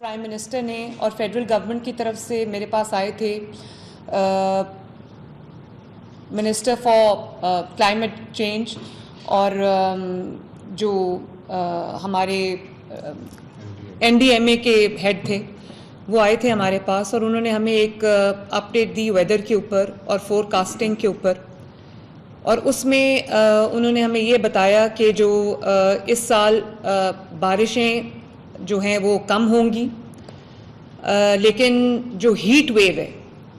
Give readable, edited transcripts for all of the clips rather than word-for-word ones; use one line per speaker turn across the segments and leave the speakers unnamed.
Prime minister نے اور federal government کی طرف سے میرے پاس آئے تھے منسٹر فار کلائمیٹ چینج اور جو ہمارے NDMA کے ہیڈ تھے وہ آئے تھے ہمارے پاس، اور انہوں نے ہمیں ایک اپڈیٹ دی ویدر کے اوپر اور فور کاسٹنگ کے اوپر، اور اس میں انہوں نے ہمیں یہ بتایا کہ جو اس سال بارشیں جو ہیں وہ کم ہوں گی، لیکن جو ہیٹ ویو ہے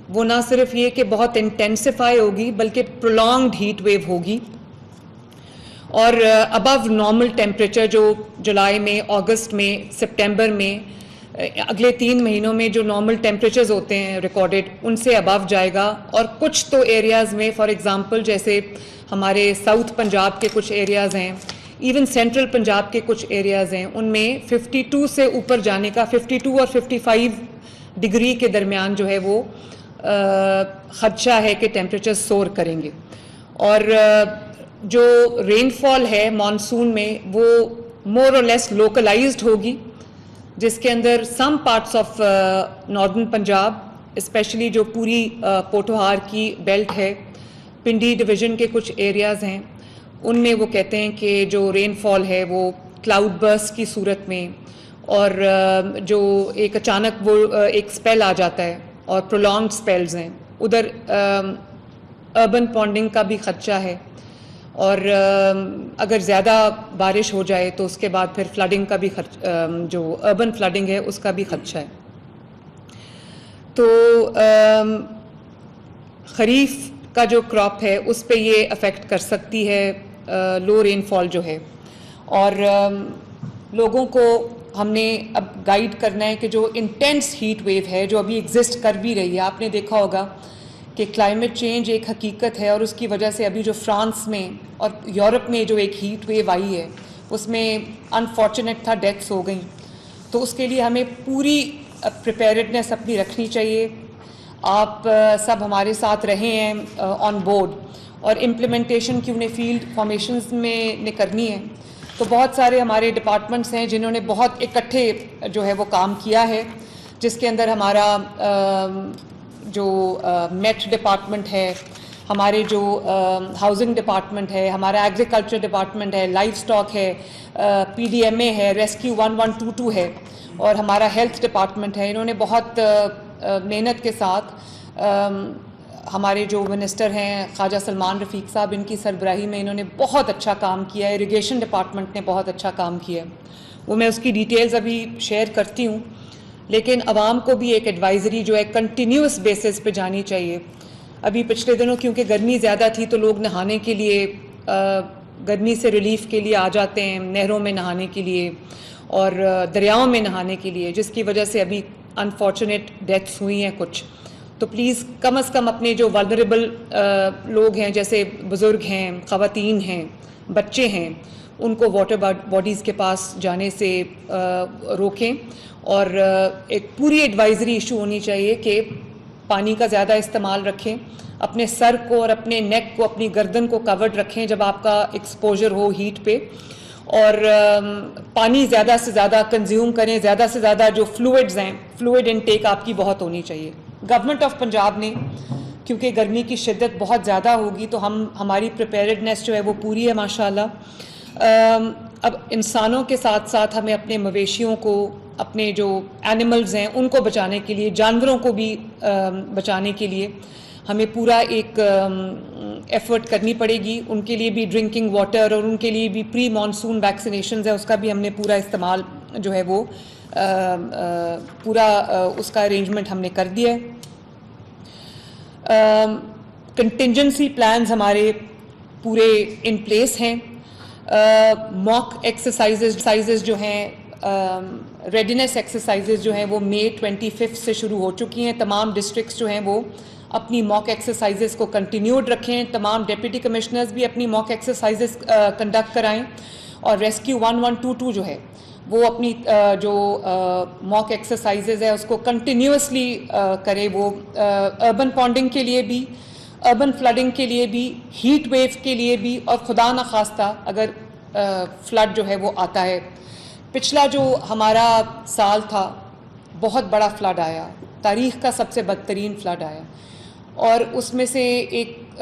وہ نہ صرف یہ کہ بہت انٹینسیفائی ہوگی بلکہ پرولونگڈ ہیٹ ویو ہوگی، اور ابو نارمل ٹیمپریچر جو جولائی میں، اگست میں، سپٹمبر میں، اگلے 3 مہینوں میں جو نارمل ٹیمپریچرز ہوتے ہیں ریکارڈڈ ان سے ابو جائے گا، اور کچھ تو ایریاز میں فار ایگزامپل جیسے ہمارے ساؤتھ پنجاب کے کچھ ایریاز ہیں، ایون سینٹرل پنجاب کے کچھ ایریاز ہیں، ان میں 52 سے اوپر جانے کا، 52 اور 55 ڈگری کے درمیان جو ہے وہ خدشہ ہے کہ ٹیمپریچر سور کریں گے، اور جو رین فال ہے مانسون میں وہ مور اور لیس لوکلائزڈ ہوگی، جس کے اندر some parts of northern Punjab especially جو پوری پوٹھوہار کی بیلٹ ہے، پنڈی ڈویژن کے کچھ ایریاز ہیں، ان میں وہ کہتے ہیں کہ جو رین فال ہے وہ کلاؤڈ برسٹ کی صورت میں، اور جو ایک اچانک وہ ایک سپیل آ جاتا ہے اور پرولونگڈ سپیلز ہیں، ادھر اربن پونڈنگ کا بھی خدشہ ہے، اور اگر زیادہ بارش ہو جائے تو اس کے بعد پھر فلڈنگ کا بھی جو اربن فلڈنگ ہے اس کا بھی خدشہ ہے۔ تو خریف کا جو کراپ ہے اس پہ یہ افیکٹ کر سکتی ہے لو رین فال جو ہے، اور لوگوں کو ہم نے اب گائیڈ کرنا ہے کہ جو انٹینس ہیٹ ویو ہے جو ابھی ایگزسٹ کر بھی رہی ہے، آپ نے دیکھا ہوگا کہ کلائمیٹ چینج ایک حقیقت ہے، اور اس کی وجہ سے ابھی جو فرانس میں اور یورپ میں جو ایک ہیٹ ویو آئی ہے اس میں انفارچونیٹ تھا ڈیتھس ہو گئیں، تو اس کے لیے ہمیں پوری پریپیئرڈنیس اپنی رکھنی چاہیے۔ آپ سب ہمارے ساتھ رہے ہیں آن بورڈ، اور امپلیمنٹیشن کی انہیں فیلڈ فارمیشنز میں نے کرنی ہے، تو بہت سارے ہمارے ڈپارٹمنٹس ہیں جنہوں نے بہت اکٹھے جو ہے وہ کام کیا ہے، جس کے اندر ہمارا جو میٹ ڈپارٹمنٹ ہے، ہمارے جو ہاؤسنگ ڈپارٹمنٹ ہے، ہمارا ایگریکلچر ڈپارٹمنٹ ہے، لائف اسٹاک ہے، PDMA ہے، ریسکیو 1122 ہے، اور ہمارا ہیلتھ ڈپارٹمنٹ ہے۔ انہوں نے بہت محنت کے ساتھ ہمارے جو منسٹر ہیں خواجہ سلمان رفیق صاحب، ان کی سربراہی میں انہوں نے بہت اچھا کام کیا ہے، اریگیشن ڈپارٹمنٹ نے بہت اچھا کام کیا ہے، وہ میں اس کی ڈیٹیلز ابھی شیئر کرتی ہوں، لیکن عوام کو بھی ایک ایڈوائزری جو ہے کنٹینیوس بیسس پہ جانی چاہیے۔ ابھی پچھلے دنوں کیونکہ گرمی زیادہ تھی تو لوگ نہانے کے لیے گرمی سے ریلیف کے لیے آ جاتے ہیں نہروں میں نہانے کے لیے اور دریاؤں میں نہانے کے لیے، جس کی وجہ سے ابھی انفارچونیٹ ڈیتھس ہوئی ہیں کچھ، تو پلیز کم از کم اپنے جو والنریبل لوگ ہیں جیسے بزرگ ہیں، خواتین ہیں، بچے ہیں، ان کو واٹر باڈیز کے پاس جانے سے روکیں، اور ایک پوری ایڈوائزری ایشو ہونی چاہیے کہ پانی کا زیادہ استعمال رکھیں، اپنے سر کو اور اپنے نیک کو، اپنی گردن کو کورڈ رکھیں جب آپ کا ایکسپوجر ہو ہیٹ پہ، اور پانی زیادہ سے زیادہ کنزیوم کریں، زیادہ سے زیادہ جو فلوئڈز ہیں، فلوئڈ انٹیک آپ کی بہت ہونی چاہیے۔ گورنمنٹ آف پنجاب نے کیونکہ گرمی کی شدت بہت زیادہ ہوگی تو ہماری پریپیئرڈنیس جو ہے وہ پوری ہے ماشاءاللہ۔ اب انسانوں کے ساتھ ساتھ ہمیں اپنے مویشیوں کو، اپنے جو اینیملز ہیں ان کو بچانے کے لیے، جانوروں کو بھی بچانے کے لیے ہمیں پورا ایک ایفرٹ کرنی پڑے گی، ان کے لیے بھی ڈرنکنگ واٹر اور ان کے لیے بھی پری مانسون ویکسینیشنز ہے، اس کا بھی ہم نے پورا استعمال جو ہے وہ پورا اس کا ارینجمنٹ ہم نے کر دیا ہے۔ کنٹینجنسی پلانز ہمارے پورے ان پلیس ہیں۔ موک ایکسرسائزز جو ہیں، ریڈینس ایکسرسائزز جو ہیں وہ May 25 سے شروع ہو چکی ہیں۔ تمام ڈسٹرکٹس جو ہیں وہ اپنی موک ایکسرسائزز کو کنٹینیوڈ رکھیں، تمام ڈپٹی کمشنرز بھی اپنی موک ایکسرسائزز کنڈکٹ کرائیں، اور ریسکیو 1122 جو ہے وہ اپنی جو موک ایکسرسائزز ہے اس کو کنٹینیوسلی کرے، وہ اربن پونڈنگ کے لیے بھی، اربن فلڈنگ کے لیے بھی، ہیٹ ویو کے لیے بھی، اور خدا نخواستہ اگر فلڈ جو ہے وہ آتا ہے۔ پچھلا جو ہمارا سال تھا بہت بڑا فلڈ آیا، تاریخ کا سب سے بدترین فلڈ آیا، اور اس میں سے ایک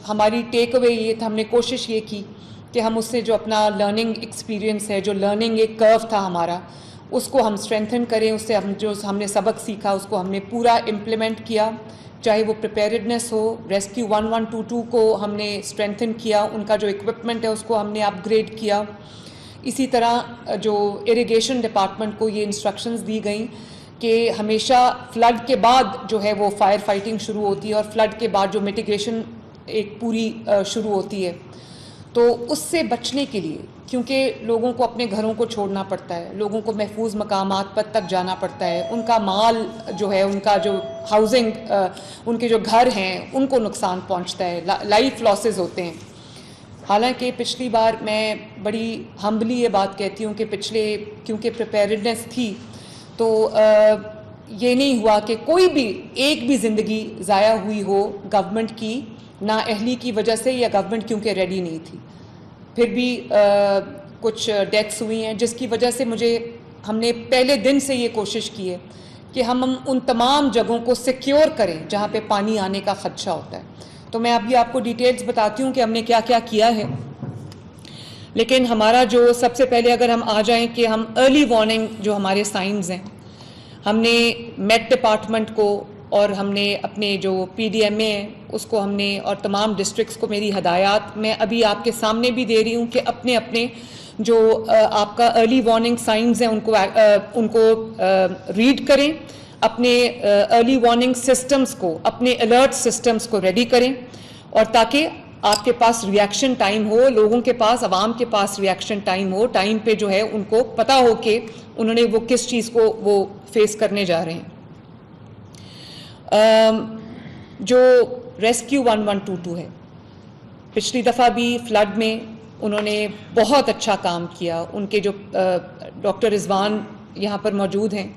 ہماری ٹیک اوے یہ تھا، ہم نے کوشش یہ کی کہ ہم اس سے جو اپنا لرننگ ایکسپیرینس ہے، جو لرننگ ایک کرو تھا ہمارا، اس کو ہم اسٹرینتھن کریں، اس سے ہم نے سبق سیکھا اس کو ہم نے پورا امپلیمنٹ کیا، چاہے وہ پریپیئرڈنس ہو، ریسکیو 1122 کو ہم نے اسٹرینتھن کیا، ان کا جو اکوپمنٹ ہے اس کو ہم نے اپ گریڈ کیا۔ اسی طرح جو اریگیشن ڈپارٹمنٹ کو یہ انسٹرکشنز دی گئیں کہ ہمیشہ فلڈ کے بعد جو ہے وہ فائر فائٹنگ شروع ہوتی ہے، اور فلڈ کے بعد جو میٹیگیشن ایک پوری شروع ہوتی ہے، تو اس سے بچنے کے لیے، کیونکہ لوگوں کو اپنے گھروں کو چھوڑنا پڑتا ہے، لوگوں کو محفوظ مقامات پر تک جانا پڑتا ہے، ان کا مال جو ہے، ان کا جو ہاؤسنگ، ان کے جو گھر ہیں ان کو نقصان پہنچتا ہے، لائف لاسز ہوتے ہیں۔ حالانکہ پچھلی بار میں بڑی ہمبلی یہ بات کہتی ہوں کہ کیونکہ پریپیئرڈنس تھی تو یہ نہیں ہوا کہ کوئی بھی ایک بھی زندگی ضائع ہوئی ہو گورنمنٹ کی نااہلی کی وجہ سے، یا گورنمنٹ کیونکہ ریڈی نہیں تھی۔ پھر بھی کچھ ڈیتھس ہوئی ہیں، جس کی وجہ سے ہم نے پہلے دن سے یہ کوشش کی ہے کہ ہم ان تمام جگہوں کو سیکیور کریں جہاں پہ پانی آنے کا خدشہ ہوتا ہے۔ تو میں ابھی آپ کو ڈیٹیلز بتاتی ہوں کہ ہم نے کیا کیا کیا ہے، لیکن ہمارا جو سب سے پہلے اگر ہم آ جائیں کہ ہم ارلی وارننگ جو ہمارے سائنز ہیں، ہم نے میٹ ڈپارٹمنٹ کو اور ہم نے اپنے جو پی ڈی ایم اے ہیں اس کو ہم نے، اور تمام ڈسٹرکٹس کو میری ہدایات میں ابھی آپ کے سامنے بھی دے رہی ہوں کہ اپنے جو آپ کا ارلی وارننگ سائنز ہیں ان کو ریڈ کریں، اپنے ارلی وارننگ سسٹمز کو، اپنے الرٹ سسٹمز کو ریڈی کریں، اور تاکہ آپ کے پاس ریئیکشن ٹائم ہو، لوگوں کے پاس، عوام کے پاس ریئیکشن ٹائم ہو، ٹائم پہ جو ہے ان کو پتہ ہو کہ انہوں نے وہ کس چیز کو وہ فیس کرنے جا رہے ہیں۔ جو ریسکیو 1122 ہے، پچھلی دفعہ بھی فلڈ میں انہوں نے بہت اچھا کام کیا، ان کے جو ڈاکٹر رضوان یہاں پر موجود ہیں،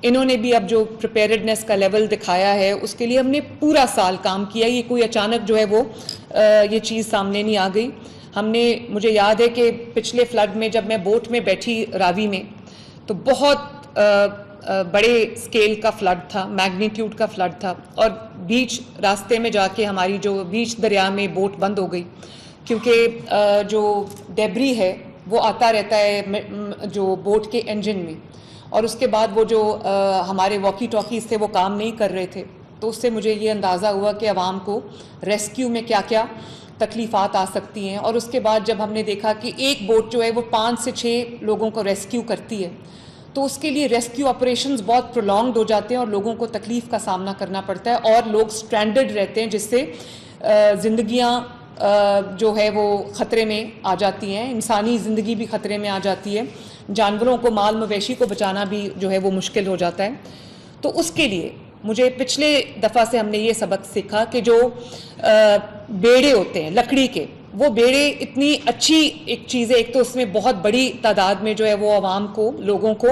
انہوں نے بھی اب جو پریپیئرڈنس کا لیول دکھایا ہے اس کے لیے ہم نے پورا سال کام کیا، یہ کوئی اچانک جو ہے وہ یہ چیز سامنے نہیں آ گئی۔ مجھے یاد ہے کہ پچھلے فلڈ میں جب میں بوٹ میں بیٹھی راوی میں، تو بہت بڑے سکیل کا فلڈ تھا، میگنیٹیوڈ کا فلڈ تھا، اور بیچ راستے میں جا کے ہماری جو بیچ دریا میں بوٹ بند ہو گئی، کیونکہ جو ڈیبری ہے وہ آتا رہتا ہے جو بوٹ کے انجن میں، اور اس کے بعد وہ جو ہمارے واکی ٹاکیز تھے وہ کام نہیں کر رہے تھے، تو اس سے مجھے یہ اندازہ ہوا کہ عوام کو ریسکیو میں کیا کیا تکلیفات آ سکتی ہیں۔ اور اس کے بعد جب ہم نے دیکھا کہ ایک بوٹ جو ہے وہ 5 سے 6 لوگوں کو ریسکیو کرتی ہے، تو اس کے لیے ریسکیو آپریشنز بہت پرولونگڈ ہو جاتے ہیں اور لوگوں کو تکلیف کا سامنا کرنا پڑتا ہے، اور لوگ سٹرینڈڈ رہتے ہیں، جس سے زندگیاں جو ہے وہ خطرے میں آ جاتی ہیں، انسانی زندگی بھی خطرے میں آ جاتی ہے، جانوروں کو، مال مویشی کو بچانا بھی جو ہے وہ مشکل ہو جاتا ہے۔ تو اس کے لیے مجھے پچھلے دفعہ سے ہم نے یہ سبق سیکھا کہ جو بیڑے ہوتے ہیں لکڑی کے، وہ بیڑے اتنی اچھی ایک چیز ہے، ایک تو اس میں بہت بڑی تعداد میں جو ہے وہ عوام کو، لوگوں کو،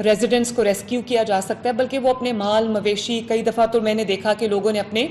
ریزیڈنٹس کو ریسکیو کیا جا سکتا ہے، بلکہ وہ اپنے مال مویشی، کئی دفعہ تو میں نے دیکھا کہ لوگوں نے اپنے